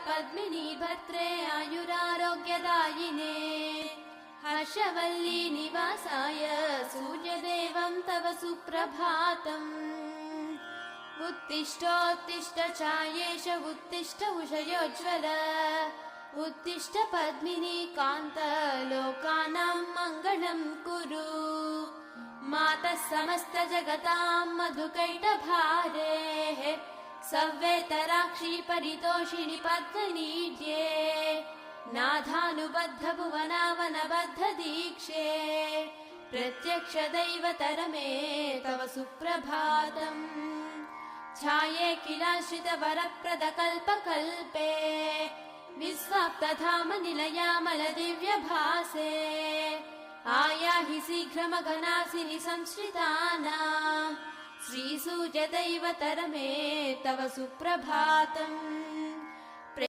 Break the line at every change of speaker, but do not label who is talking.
पद्मिनी भर्त्रे आयुरारोग्यदायिने हर्षवल्ली निवासाय सूर्यदेवं तव सुप्रभातम् उत्तिष्ठोत्तिष्ठ चायेश उत्तिष्ठ उषयोज्ज्वल उत्तिष्ठ पद्मिनी कान्त लोकानां मङ्गलं कुरु मातः समस्त जगतां मधुकैटभारेः सव्येतराक्षी परितोषिणि पद्मनीड्ये नाथानुबद्ध भुवनावनबद्ध दीक्षे प्रत्यक्ष दैवतरमे तव सुप्रभातम् छाये किलाश्रित वरप्रद कल्पकल्पे विस्वाप्तधाम निलयामल दिव्यभासे आयाहि शीघ्रमघनासिनि संश्रितानां श्रीसूर्यदैवतरमे तव सुप्रभातम्।